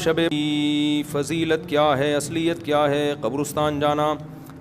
شب کی فضیلت کیا ہے, اصلیت کیا ہے, قبرستان جانا.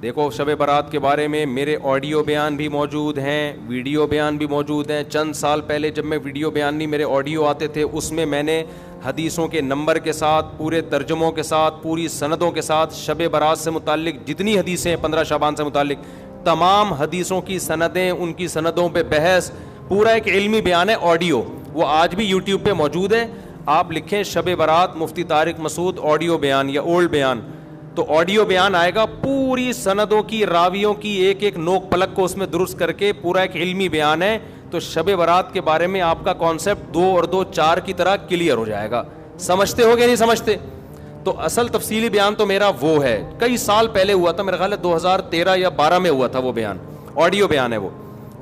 دیکھو شب برات کے بارے میں میرے آڈیو بیان بھی موجود ہیں, ویڈیو بیان بھی موجود ہیں. چند سال پہلے جب میں ویڈیو بیان نہیں, میرے آڈیو آتے تھے, اس میں میں نے حدیثوں کے نمبر کے ساتھ, پورے ترجموں کے ساتھ, پوری سندوں کے ساتھ شب برات سے متعلق جتنی حدیثیں ہیں 15 شعبان سے متعلق تمام حدیثوں کی سندیں, ان کی سندوں پہ بحث, پورا ایک علمی بیان ہے آڈیو. وہ آج بھی یوٹیوب پہ موجود ہے. آپ لکھیں شب برات مفتی طارق مسعود آڈیو بیان یا اولڈ بیان, تو آڈیو بیان آئے گا. پوری سندوں کی, راویوں کی ایک ایک نوک پلک کو اس میں درست کر کے پورا ایک علمی بیان ہے. تو شب برات کے بارے میں آپ کا کانسیپٹ 2 اور 2 4 کی طرح کلیئر ہو جائے گا. سمجھتے ہو کہ نہیں سمجھتے؟ تو اصل تفصیلی بیان تو میرا وہ ہے, کئی سال پہلے ہوا تھا, میرا خیال ہے 2013 یا 12 میں ہوا تھا وہ بیان, آڈیو بیان ہے وہ.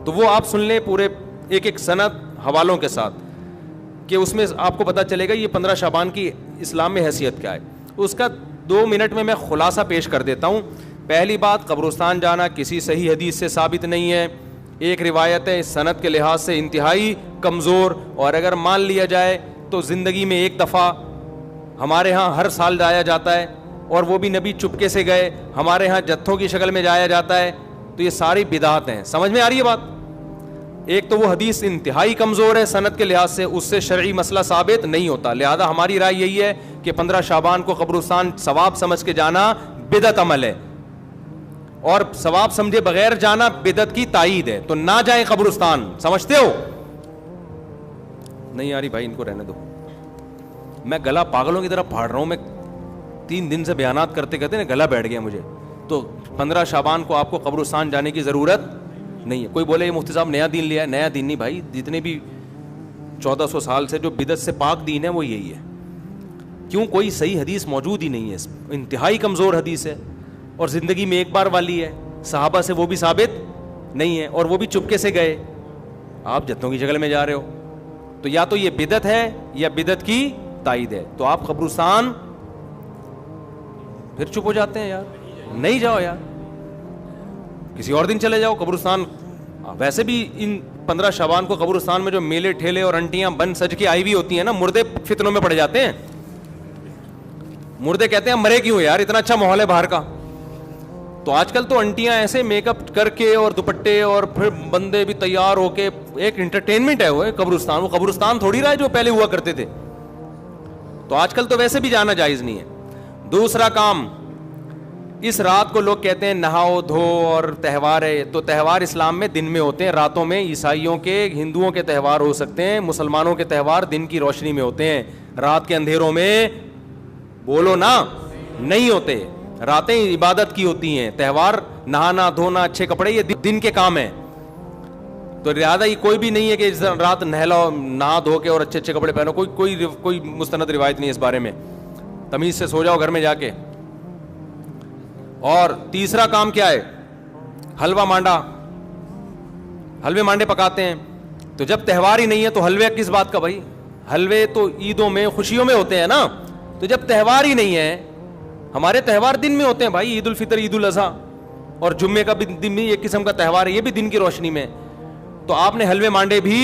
تو وہ آپ سن لیں پورے ایک ایک سند حوالوں کے ساتھ, کہ اس میں آپ کو پتہ چلے گا یہ 15 شعبان کی اسلام میں حیثیت کیا ہے. اس کا 2 منٹ میں خلاصہ پیش کر دیتا ہوں. پہلی بات, قبرستان جانا کسی صحیح حدیث سے ثابت نہیں ہے. ایک روایت ہے سند کے لحاظ سے انتہائی کمزور, اور اگر مان لیا جائے تو زندگی میں ایک دفعہ. ہمارے ہاں ہر سال جایا جاتا ہے, اور وہ بھی نبی چپکے سے گئے. ہمارے ہاں جتھوں کی شکل میں جایا جاتا ہے. تو یہ ساری بدعات ہیں. سمجھ میں آ رہی ہے بات؟ ایک تو وہ حدیث انتہائی کمزور ہے سند کے لحاظ سے, اس سے شرعی مسئلہ ثابت نہیں ہوتا. لہذا ہماری رائے یہی ہے کہ 15 شعبان کو قبرستان ثواب سمجھ کے جانا بدعت عمل ہے, اور ثواب سمجھے بغیر جانا بدعت کی تائید ہے. تو نہ جائیں قبرستان. سمجھتے ہو؟ نہیں آ رہی بھائی, ان کو رہنے دو. میں گلا پاگلوں کی طرح پھاڑ رہا ہوں. میں 3 دن سے بیانات کرتے کرتے نا گلا بیٹھ گیا مجھے. تو 15 شعبان کو آپ کو قبرستان جانے کی ضرورت نہیں ہے. کوئی بولے یہ مفتی صاحب نیا دین لیا ہے, نیا دین نہیں بھائی. جتنے بھی 1400 سال سے جو بدعت سے پاک دین ہے وہ یہی ہے. کیوں؟ کوئی صحیح حدیث موجود ہی نہیں ہے, انتہائی کمزور حدیث ہے, اور زندگی میں ایک بار والی ہے. صحابہ سے وہ بھی ثابت نہیں ہے, اور وہ بھی چپکے سے گئے. آپ جتوں کی شکل میں جا رہے ہو. تو یا تو یہ بدعت ہے یا بدعت کی تائید ہے. تو آپ قبرستان پھر چپ ہو جاتے ہیں. یار نہیں جاؤ یار, کسی اور دن چلے جاؤ قبرستان. ویسے بھی ان 15 شعبان کو قبرستان میں جو میلے ٹھیلے اور انٹیاں بن سج کے آئی ہوئی ہوتی ہیں نا, مردے فتنوں میں پڑ جاتے ہیں. مردے کہتے ہیں مرے کیوں یار, اتنا اچھا ماحول ہے باہر کا. تو آج کل تو انٹیاں ایسے میک اپ کر کے اور دوپٹے, اور پھر بندے بھی تیار ہو کے, ایک انٹرٹینمنٹ ہے وہ قبرستان. وہ قبرستان تھوڑی رہا ہے جو پہلے ہوا کرتے تھے. تو آج کل تو ویسے بھی جانا جائز نہیں ہے. دوسرا کام, اس رات کو لوگ کہتے ہیں نہاؤ دھو اور تہوار ہے. تو تہوار اسلام میں دن میں ہوتے ہیں, راتوں میں. عیسائیوں کے, ہندوؤں کے تہوار ہو سکتے ہیں, مسلمانوں کے تہوار دن کی روشنی میں ہوتے ہیں. رات کے اندھیروں میں بولو نا نہیں ہوتے. راتیں عبادت کی ہوتی ہیں. تہوار نہانا دھونا اچھے کپڑے یہ دن کے کام ہیں. تو لہٰذا یہ کوئی بھی نہیں ہے کہ رات نہلاؤ, نہا دھو کے اور اچھے اچھے کپڑے پہنو. کوئی مستند روایت نہیں اس بارے میں. تمیز سے سو جاؤ گھر میں جا کے. اور تیسرا کام کیا ہے؟ حلوہ مانڈا. حلوے مانڈے پکاتے ہیں. تو جب تہوار ہی نہیں ہے تو حلوے کس بات کا بھائی؟ حلوے تو عیدوں میں خوشیوں میں ہوتے ہیں نا. تو جب تہوار ہی نہیں ہے, ہمارے تہوار دن میں ہوتے ہیں بھائی. عید الفطر, عید الاضحیٰ, اور جمعے کا بھی دن میں ایک قسم کا تہوار ہے, یہ بھی دن کی روشنی میں. تو آپ نے حلوے مانڈے بھی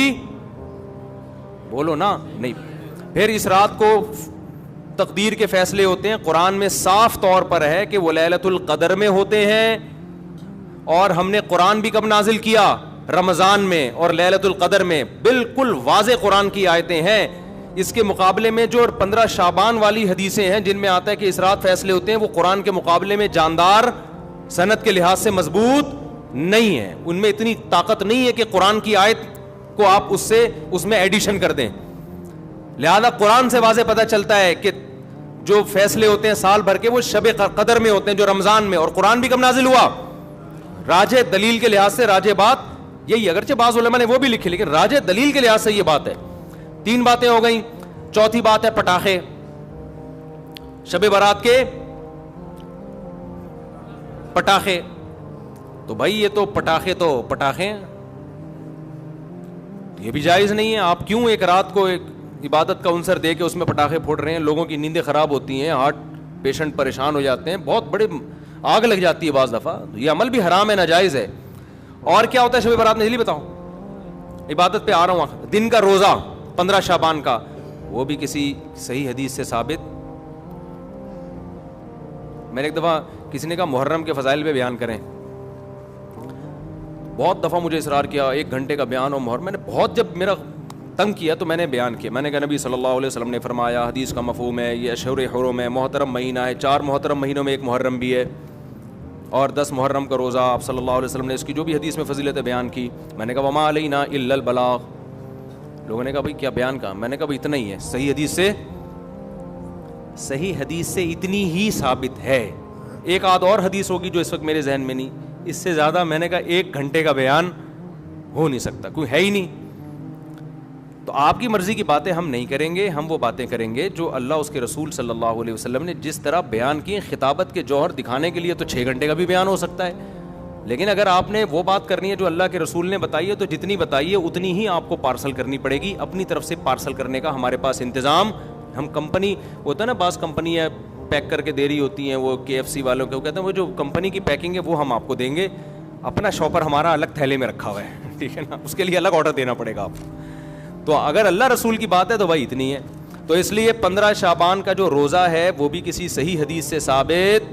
بولو نا نہیں. پھر اس رات کو تقدیر کے فیصلے ہوتے ہیں. قرآن میں صاف طور پر ہے کہ وہ لیلۃ القدر میں ہوتے ہیں, اور ہم نے قرآن بھی کب نازل کیا؟ رمضان میں اور لیلۃ القدر میں. بالکل واضح قرآن کی آیتیں ہیں. اس کے مقابلے میں جو 15 شعبان والی حدیثیں ہیں جن میں آتا ہے کہ اس رات فیصلے ہوتے ہیں, وہ قرآن کے مقابلے میں جاندار, سند کے لحاظ سے مضبوط نہیں ہے. ان میں اتنی طاقت نہیں ہے کہ قرآن کی آیت کو آپ اس میں ایڈیشن کر دیں. لہذا قرآن سے واضح پتہ چلتا ہے کہ جو فیصلے ہوتے ہیں سال بھر کے وہ شب قدر میں ہوتے ہیں, جو رمضان میں. اور قرآن بھی کب نازل ہوا؟ راجح دلیل کے لحاظ سے راجح بات یہی, اگرچہ بعض علماء نے وہ بھی لکھی, لیکن راجح دلیل کے لحاظ سے یہ بات ہے. 3 باتیں ہو گئیں. چوتھی بات ہے پٹاخے. شب برات کے پٹاخے. تو بھائی یہ تو پٹاخے یہ بھی جائز نہیں ہے. آپ کیوں ایک رات کو ایک عبادت کا عنصر دے کے اس میں پٹاخے پھوڑ رہے ہیں؟ لوگوں کی نیندیں خراب ہوتی ہیں, ہارٹ پیشنٹ پریشان ہو جاتے ہیں, بہت بڑے آگ لگ جاتی ہے بعض دفعہ. یہ عمل بھی حرام ہے, ناجائز ہے. اور کیا ہوتا ہے شب برات میں؟ جلدی بتاؤ. عبادت پہ آ رہا ہوں. دن کا روزہ 15 شعبان کا, وہ بھی کسی صحیح حدیث سے ثابت میں نے ایک دفعہ کسی نے کہا محرم کے فضائل پہ بیان کریں, بہت دفعہ مجھے اصرار کیا 1 گھنٹے کا بیان ہو محرم. میں نے بہت جب میرا تنگ کیا تو میں نے بیان کیا. میں نے کہا نبی صلی اللہ علیہ وسلم نے فرمایا, حدیث کا مفہوم ہے, یہ اشہر حرم ہے, محترم مہینہ ہے, 4 محترم مہینوں میں ایک محرم بھی ہے, اور 10 محرم کا روزہ. آپ صلی اللہ علیہ وسلم نے اس کی جو بھی حدیث میں فضیلت بیان کی. میں نے کہا وما علینا الا البلاغ. لوگوں نے کہا بھائی کیا بیان کہا؟ میں نے کہا بھائی اتنا ہی ہے, صحیح حدیث سے اتنی ہی ثابت ہے. ایک آدھ اور حدیث ہوگی جو اس وقت میرے ذہن میں نہیں, اس سے زیادہ میں نے کہا 1 گھنٹے کا بیان ہو نہیں سکتا, کوئی ہے ہی نہیں. تو آپ کی مرضی کی باتیں ہم نہیں کریں گے, ہم وہ باتیں کریں گے جو اللہ اس کے رسول صلی اللہ علیہ وسلم نے جس طرح بیان کی. خطابت کے جوہر دکھانے کے لیے تو 6 گھنٹے کا بھی بیان ہو سکتا ہے, لیکن اگر آپ نے وہ بات کرنی ہے جو اللہ کے رسول نے بتائی ہے تو جتنی بتائی ہے اتنی ہی آپ کو پارسل کرنی پڑے گی. اپنی طرف سے پارسل کرنے کا ہمارے پاس انتظام, ہم کمپنی ہوتا ہے نا, بعض کمپنی ہے پیک کر کے دے رہی ہوتی ہیں, وہ KFC والوں کے, وہ کہتے ہیں وہ جو کمپنی کی پیکنگ ہے وہ ہم آپ کو دیں گے, اپنا شاپر ہمارا الگ تھیلے میں رکھا ہوا ہے, ٹھیک ہے نا, اس کے لیے الگ آرڈر دینا پڑے گا آپ. تو اگر اللہ رسول کی بات ہے تو بھائی اتنی ہے. تو اس لیے 15 شعبان کا جو روزہ ہے وہ بھی کسی صحیح حدیث سے ثابت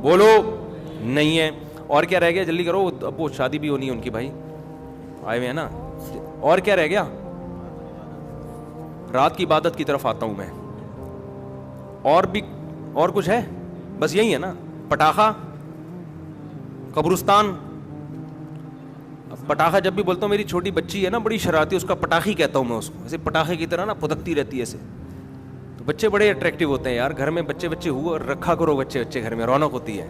بولو نہیں ہے. اور کیا رہ گیا, جلدی کرو, اب وہ شادی بھی ہونی ہے ان کی, بھائی آئے ہوئے ہیں نا. اور کیا رہ گیا, رات کی عبادت کی طرف آتا ہوں میں. اور بھی اور کچھ ہے, بس یہی ہے نا, پٹاخہ, قبرستان. پٹاخہ جب بھی بولتا ہوں, میری چھوٹی بچی ہے نا بڑی شرارتی, اس کا پٹاخی کہتا ہوں میں اس کو, ایسے پٹاخے کی طرح نا پھدکتی رہتی ہے ایسے. تو بچے بڑے اٹریکٹیو ہوتے ہیں یار, گھر میں بچے ہوا رکھا کرو, بچے گھر میں رونق ہوتی ہے.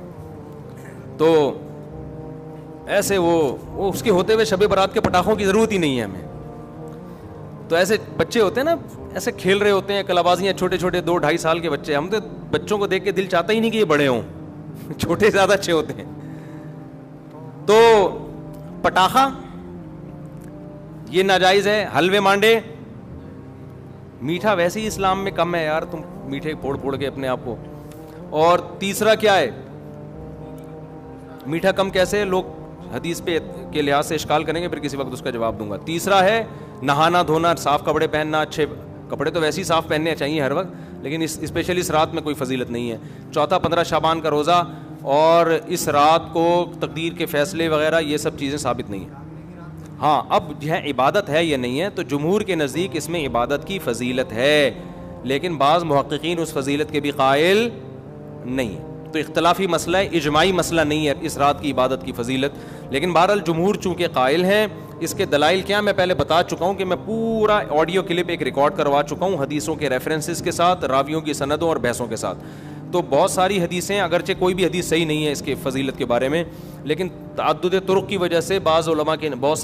تو ایسے وہ اس کے ہوتے ہوئے شب برات کے پٹاخوں کی ضرورت ہی نہیں ہے ہمیں. تو ایسے بچے ہوتے ہیں نا, ایسے کھیل رہے ہوتے ہیں, کلابازیاں, چھوٹے 2-2.5 سال کے بچے. ہم تو بچوں کو دیکھ کے دل چاہتا ہی نہیں کہ یہ بڑے ہوں, چھوٹے زیادہ اچھے ہوتے ہیں. تو پٹاخہ یہ ناجائز ہے. حلوے مانڈے, میٹھا ویسے ہی اسلام میں کم ہے یار, تم میٹھے پھوڑ کے اپنے آپ کو. اور تیسرا کیا ہے, میٹھا کم کیسے, لوگ حدیث پہ کے لحاظ سے اشکال کریں گے, پھر کسی وقت اس کا جواب دوں گا. تیسرا ہے نہانا دھونا, صاف کپڑے پہننا. اچھے کپڑے تو ویسے ہی صاف پہننے چاہیے ہر وقت, لیکن اسپیشلی اس رات میں کوئی فضیلت نہیں ہے. چوتھا 15 شعبان کا روزہ, اور اس رات کو تقدیر کے فیصلے وغیرہ یہ سب چیزیں ثابت نہیں ہیں. ہاں اب جو ہے عبادت ہے یا نہیں ہے, تو جمہور کے نزدیک اس میں عبادت کی فضیلت ہے, لیکن بعض محققین اس فضیلت کے بھی قائل نہیں ہیں. تو اختلافی مسئلہ ہے, اجماعی مسئلہ نہیں ہے اس رات کی عبادت کی فضیلت. لیکن بہرحال جمہور چونکہ قائل ہیں. اس کے دلائل کیا میں پہلے بتا چکا ہوں کہ میں پورا آڈیو کلپ ایک ریکارڈ کروا چکا ہوں حدیثوں کے ریفرنسز کے ساتھ, راویوں کی سندوں اور بحثوں کے ساتھ. تو بہت ساری حدیثیں, اگرچہ کوئی بھی حدیث صحیح نہیں ہے اس کے فضیلت کے بارے میں, لیکن تعدد طرق کی وجہ سے بہت سے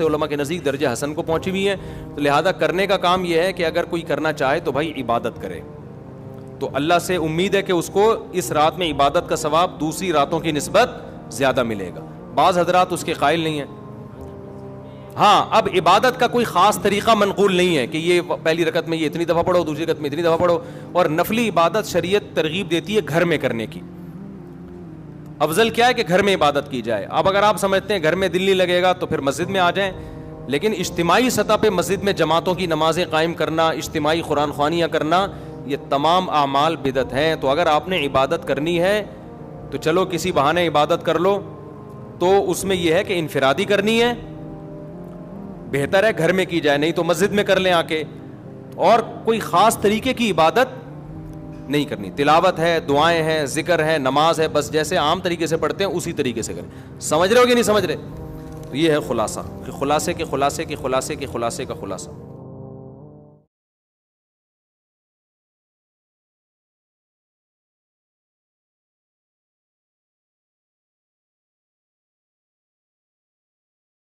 علماء کے نزدیک درجہ حسن کو پہنچی ہوئی ہیں. تو لہذا کرنے کا کام یہ ہے کہ اگر کوئی کرنا چاہے تو بھائی عبادت کرے. تو اللہ سے امید ہے کہ اس کو اس رات میں عبادت کا ثواب دوسری راتوں کی نسبت زیادہ ملے گا. بعض حضرات اس کے قائل نہیں ہیں. ہاں اب عبادت کا کوئی خاص طریقہ منقول نہیں ہے کہ یہ پہلی رکعت میں یہ اتنی دفعہ پڑھو, دوسری رکعت میں اتنی دفعہ پڑھو. اور نفلی عبادت شریعت ترغیب دیتی ہے گھر میں کرنے کی. افضل کیا ہے کہ گھر میں عبادت کی جائے. اب اگر آپ سمجھتے ہیں گھر میں دل نہیں لگے گا تو پھر مسجد میں آ جائیں, لیکن اجتماعی سطح پہ مسجد میں جماعتوں کی نمازیں قائم کرنا, اجتماعی قرآن خوانیاں کرنا, یہ تمام اعمال بدعت ہیں. تو اگر آپ نے عبادت کرنی ہے تو چلو کسی بہانے عبادت کر لو, تو اس میں یہ ہے کہ انفرادی کرنی ہے, بہتر ہے گھر میں کی جائے, نہیں تو مسجد میں کر لیں آ کے. اور کوئی خاص طریقے کی عبادت نہیں کرنی. تلاوت ہے, دعائیں ہیں, ذکر ہے, نماز ہے, بس جیسے عام طریقے سے پڑھتے ہیں اسی طریقے سے کریں. سمجھ رہے ہو کہ نہیں سمجھ رہے؟ تو یہ ہے خلاصہ, کہ خلاصے کے خلاصے کے خلاصے کے خلاصے کا خلاصہ.